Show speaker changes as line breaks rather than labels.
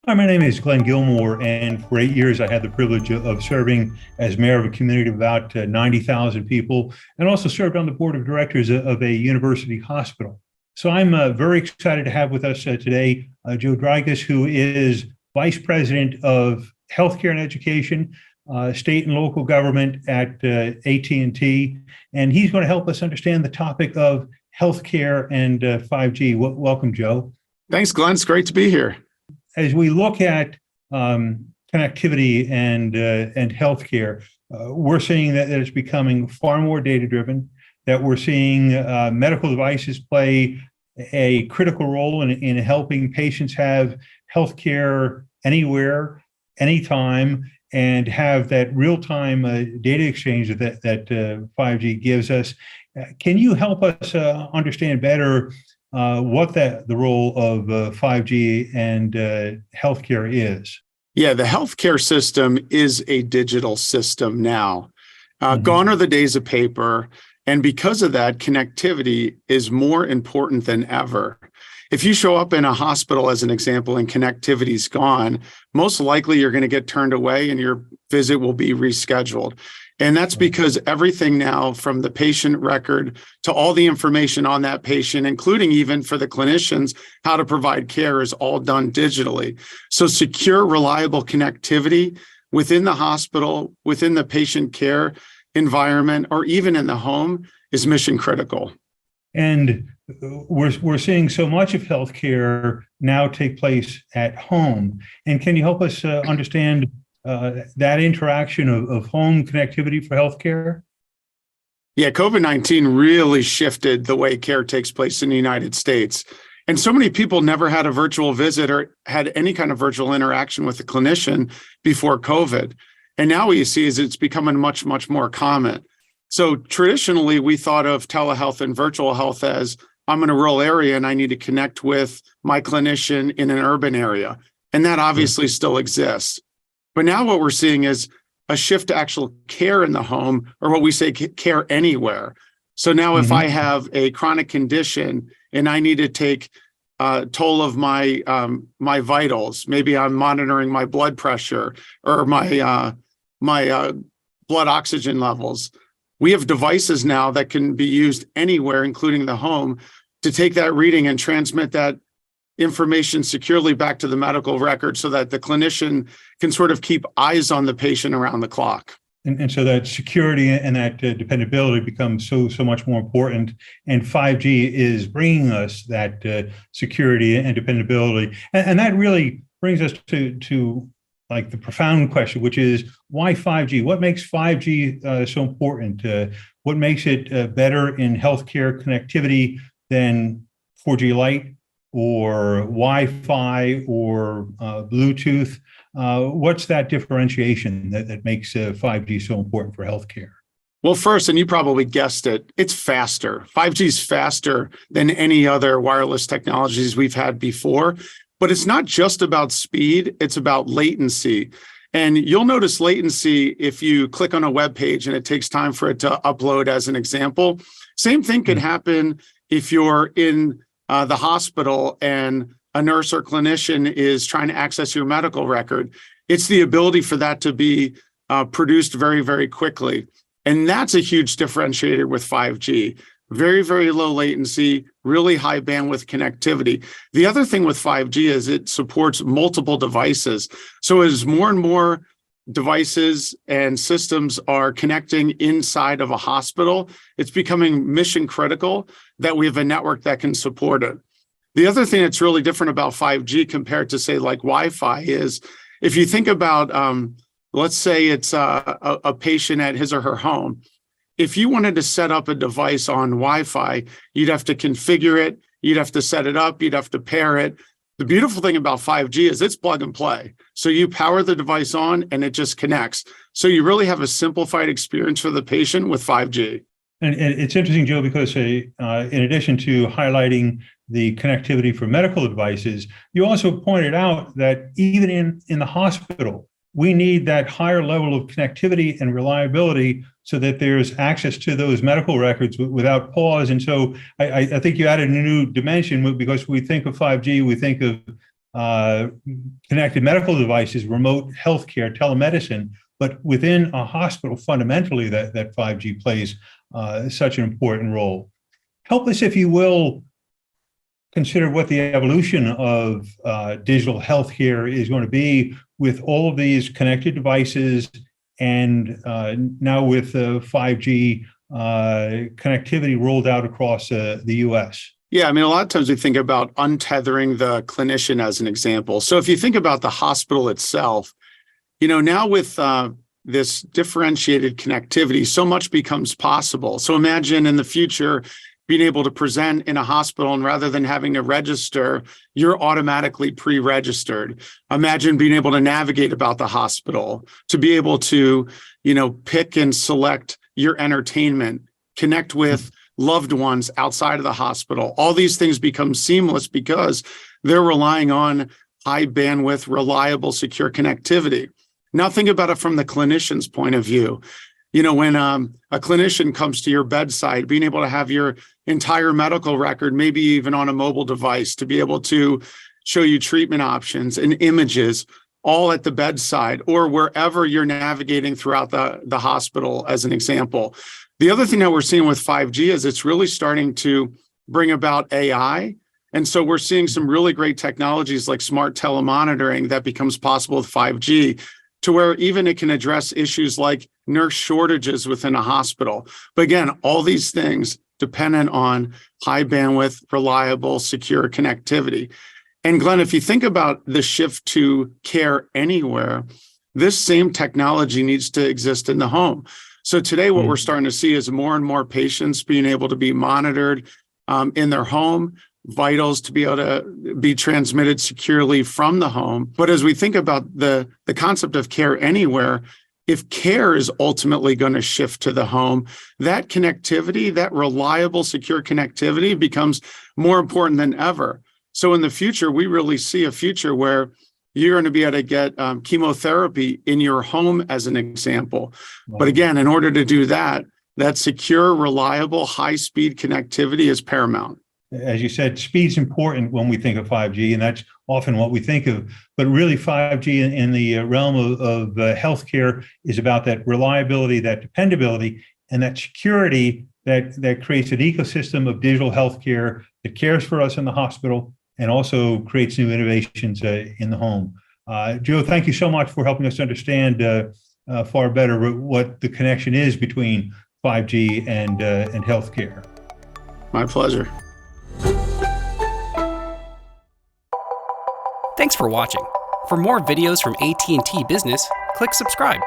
Hi, my name is Glen Gilmore, and for 8 years I had the privilege of serving as mayor of a community of about 90,000 people, and also served on the board of directors of a university hospital. So I'm very excited to have with us today Joe Drygas, who is Vice President of Healthcare and Education, State and Local Government at AT&T, and he's going to help us understand the topic of healthcare and 5G. Welcome, Joe.
Thanks, Glenn. It's great to be here.
As we look at connectivity and healthcare, we're seeing that it's becoming far more data-driven, that we're seeing medical devices play a critical role in helping patients have healthcare anywhere, anytime, and have that real-time data exchange that 5G gives us. Can you help us understand better what the role of 5G and healthcare is?
Yeah, the healthcare system is a digital system now. Gone are the days of paper. And because of that, connectivity is more important than ever. If you show up in a hospital, as an example, and connectivity's gone, most likely you're going to get turned away and your visit will be rescheduled. And that's because everything now, from the patient record to all the information on that patient, including even for the clinicians, how to provide care, is all done digitally. So secure, reliable connectivity within the hospital, within the patient care environment, or even in the home is mission critical.
And we're seeing so much of healthcare now take place at home. And can you help us understand that interaction of home connectivity for healthcare?
Yeah, COVID-19 really shifted the way care takes place in the United States. And so many people never had a virtual visit or had any kind of virtual interaction with a clinician before COVID. And now what you see is it's becoming much, much more common. So traditionally, we thought of telehealth and virtual health as, I'm in a rural area and I need to connect with my clinician in an urban area. And that obviously still exists. But now what we're seeing is a shift to actual care in the home, or what we say care anywhere. So now if I have a chronic condition and I need to take toll of my my vitals, maybe I'm monitoring my blood pressure or my blood oxygen levels, we have devices now that can be used anywhere, including the home, to take that reading and transmit that information securely back to the medical record so that the clinician can sort of keep eyes on the patient around the clock.
And so that security and that dependability becomes so much more important. And 5G is bringing us that security and dependability. And that really brings us to like the profound question, which is why 5G? What makes 5G so important? What makes it better in healthcare connectivity than 4G Lite or Wi-Fi or Bluetooth? What's that differentiation that makes 5G so important for healthcare?
Well, first, and you probably guessed it, it's faster. 5G is faster than any other wireless technologies we've had before. But it's not just about speed, it's about latency. And you'll notice latency if you click on a web page and it takes time for it to upload, as an example. Same thing could happen if you're in the hospital and a nurse or clinician is trying to access your medical record. It's the ability for that to be produced very, very quickly. And that's a huge differentiator with 5G. Very, very low latency, really high bandwidth connectivity. The other thing with 5G is it supports multiple devices. So as more and more devices and systems are connecting inside of a hospital, it's becoming mission critical that we have a network that can support it. The other thing that's really different about 5G compared to, say, like Wi-Fi is, if you think about, let's say it's a patient at his or her home. If you wanted to set up a device on Wi-Fi, you'd have to configure it, you'd have to set it up, you'd have to pair it. The beautiful thing about 5G is it's plug and play. So you power the device on and it just connects. So you really have a simplified experience for the patient with 5G.
And it's interesting, Joe, because in addition to highlighting the connectivity for medical devices, you also pointed out that even in the hospital, we need that higher level of connectivity and reliability so that there's access to those medical records without pause. And so I think you added a new dimension, because we think of 5G, we think of uh, connected medical devices, remote healthcare, telemedicine. But within a hospital, fundamentally, that 5G plays such an important role. Help us, if you will, consider what the evolution of digital healthcare is going to be with all of these connected devices and now with 5G connectivity rolled out across the US.
Yeah, I mean, a lot of times we think about untethering the clinician as an example. So if you think about the hospital itself, now with this differentiated connectivity, so much becomes possible. So imagine in the future being able to present in a hospital, and rather than having to register, you're automatically pre-registered. Imagine being able to navigate about the hospital, to be able to, pick and select your entertainment, connect with loved ones outside of the hospital. All these things become seamless because they're relying on high bandwidth, reliable, secure connectivity. Now think about it from the clinician's point of view. When a clinician comes to your bedside, being able to have your entire medical record, maybe even on a mobile device, to be able to show you treatment options and images all at the bedside or wherever you're navigating throughout the hospital, as an example. The other thing that we're seeing with 5G is it's really starting to bring about AI. And so we're seeing some really great technologies like smart telemonitoring that becomes possible with 5G, to where even it can address issues like nurse shortages within a hospital. But again, all these things dependent on high bandwidth, reliable, secure connectivity. And Glenn, if you think about the shift to care anywhere, this same technology needs to exist in the home. So today, what we're starting to see is more and more patients being able to be monitored in their home, vitals to be able to be transmitted securely from the home. But as we think about the concept of care anywhere, if care is ultimately going to shift to the home, that connectivity, that reliable, secure connectivity becomes more important than ever. So in the future, we really see a future where you're going to be able to get chemotherapy in your home, as an example. Wow. But again, in order to do that, that secure, reliable, high-speed connectivity is paramount.
As you said, speed's important when we think of 5G, and that's often what we think of. But really, 5G in the realm of healthcare is about that reliability, that dependability, and that security that creates an ecosystem of digital healthcare that cares for us in the hospital and also creates new innovations in the home. Joe, thank you so much for helping us understand far better what the connection is between 5G and healthcare.
My pleasure.
Thanks for watching. For more videos from AT&T Business, click subscribe.